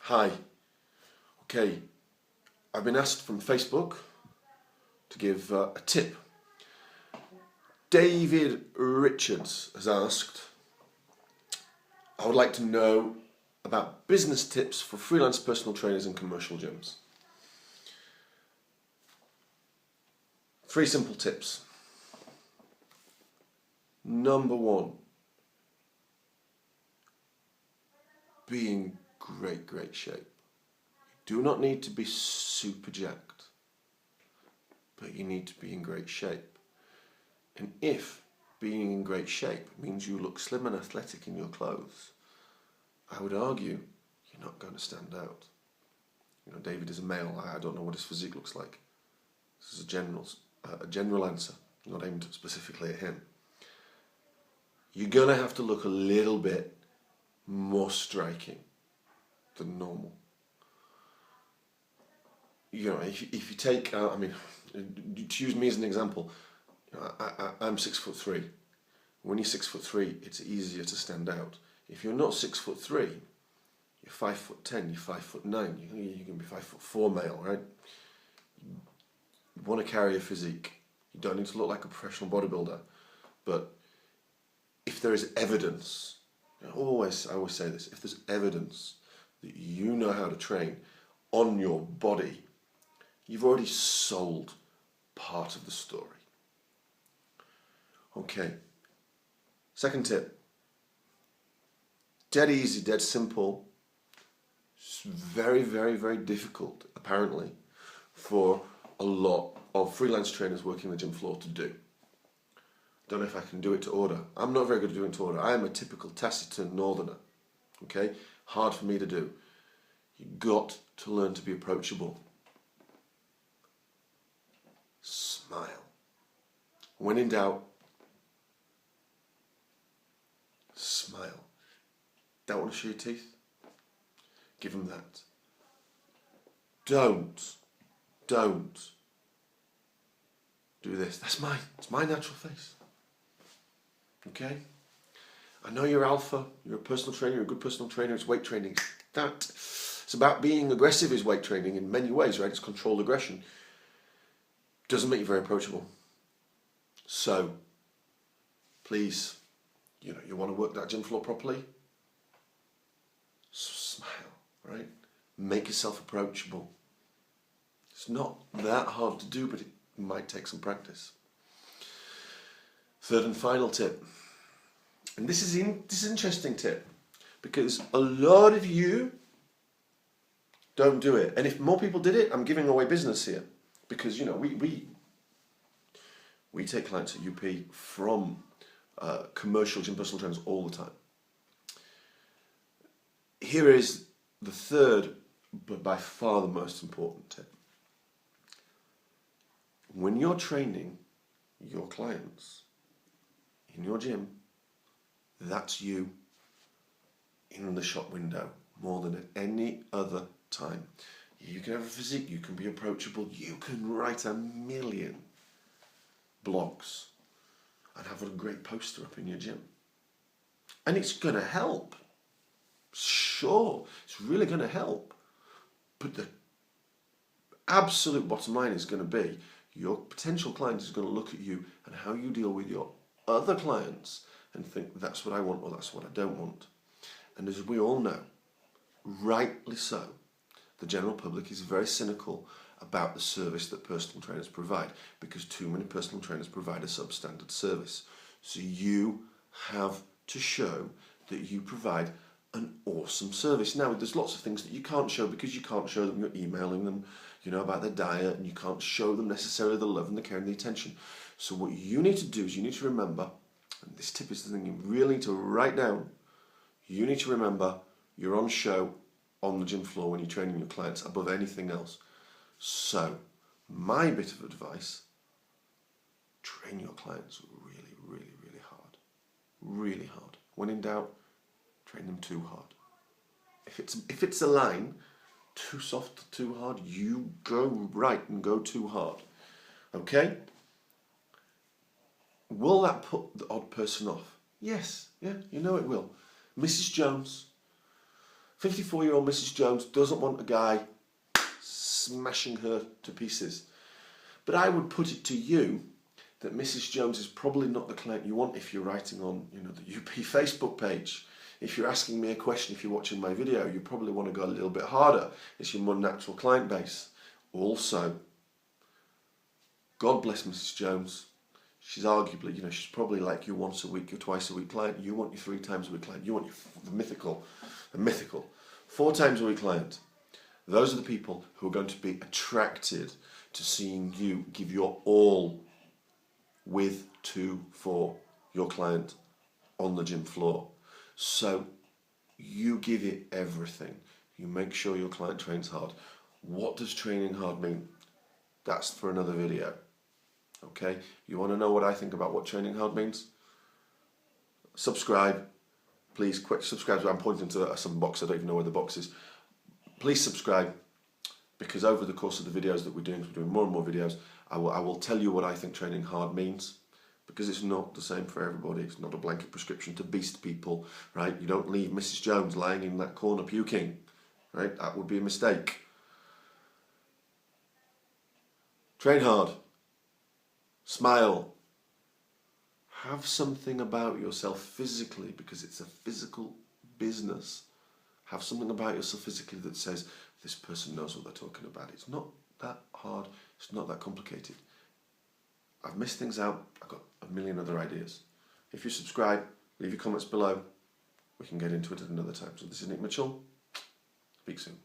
Hi. Okay, I've been asked from Facebook to give a tip. David Richards has asked, I would like to know about business tips for freelance personal trainers and commercial gyms. 3 simple tips. Number 1, be in great shape. You do not need to be super jacked, but you need to be in great shape. And if being in great shape means you look slim and athletic in your clothes, I would argue you're not going to stand out. You know, David is a male. I don't know what his physique looks like. This is a general answer, not aimed specifically at him. You're going to have to look a little bit more striking than normal. You know, if you take, to use me as an example, you know, I'm 6'3". When you're 6'3", it's easier to stand out. If you're not 6'3", you're 5'10", you're 5'9", you can be 5'4" male, right? You want to carry a physique. You don't need to look like a professional bodybuilder, but if there is evidence, I always say this, if there's evidence that you know how to train on your body, you've already sold part of the story. Okay, second tip. Dead easy, dead simple. It's very difficult, apparently, for a lot of freelance trainers working the gym floor to do. Don't know if I can do it to order. I'm not very good at doing it to order. I am a typical taciturn northerner. Okay? Hard for me to do. You've got to learn to be approachable. Smile. When in doubt, smile. Don't want to show your teeth? Give them that. Don't do this. It's my natural face. Okay? I know you're alpha, you're a personal trainer, you're a good personal trainer, it's weight training. It's about being aggressive is weight training in many ways, right? It's controlled aggression. Doesn't make you very approachable. So, please, you want to work that gym floor properly? Smile, right? Make yourself approachable. It's not that hard to do, but it might take some practice. Third and final tip. And this is an interesting tip, because a lot of you don't do it. And if more people did it, I'm giving away business here. Because, we take clients at UP from commercial gym personal trainers all the time. Here is the third, but by far the most important tip. When you're training your clients in your gym, that's you in the shop window more than at any other time. You can have a physique, you can be approachable, you can write a million blogs and have a great poster up in your gym. And it's going to help. Sure, it's really going to help. But the absolute bottom line is going to be your potential client is going to look at you and how you deal with your other clients and think that's what I want or that's what I don't want. And as we all know, rightly so, the general public is very cynical about the service that personal trainers provide, because too many personal trainers provide a substandard service. So you have to show that you provide an awesome service. Now, there's lots of things that you can't show because you can't show them, you're emailing them, about their diet, and you can't show them necessarily the love and the care and the attention. So what you need to do is you need to remember, and this tip is the thing you really need to write down, you need to remember you're on show on the gym floor when you're training your clients above anything else. So, my bit of advice, train your clients really hard. Really hard. When in doubt, train them too hard. If it's a line, too soft or too hard, you go right and go too hard. Okay? Will that put the odd person off? Yes, yeah, it will. Mrs. Jones 54-year-old Mrs. Jones doesn't want a guy smashing her to pieces. But I would put it to you that Mrs. Jones is probably not the client you want if you're writing on, the UP Facebook page. If you're asking me a question, if you're watching my video, you probably want to go a little bit harder. It's your more natural client base. Also, God bless Mrs. Jones. She's arguably, she's probably like your once a week, your twice a week client. You want your 3 times a week client. You want the mythical 4 times a week client. Those are the people who are going to be attracted to seeing you give your all with, to, for your client on the gym floor. So you give it everything. You make sure your client trains hard. What does training hard mean? That's for another video. Okay? You want to know what I think about what training hard means? Subscribe. Please, quick subscribe. I'm pointing to some box. I don't even know where the box is. Please subscribe, because over the course of the videos that we're doing more and more videos, I will tell you what I think training hard means, because it's not the same for everybody. It's not a blanket prescription to beast people, right? You don't leave Mrs. Jones lying in that corner puking, right? That would be a mistake. Train hard. Smile. Have something about yourself physically, because it's a physical business. Have something about yourself physically that says, this person knows what they're talking about. It's not that hard. It's not that complicated. I've missed things out. I've got a million other ideas. If you subscribe, leave your comments below. We can get into it at another time. So this is Nick Mitchell. Speak soon.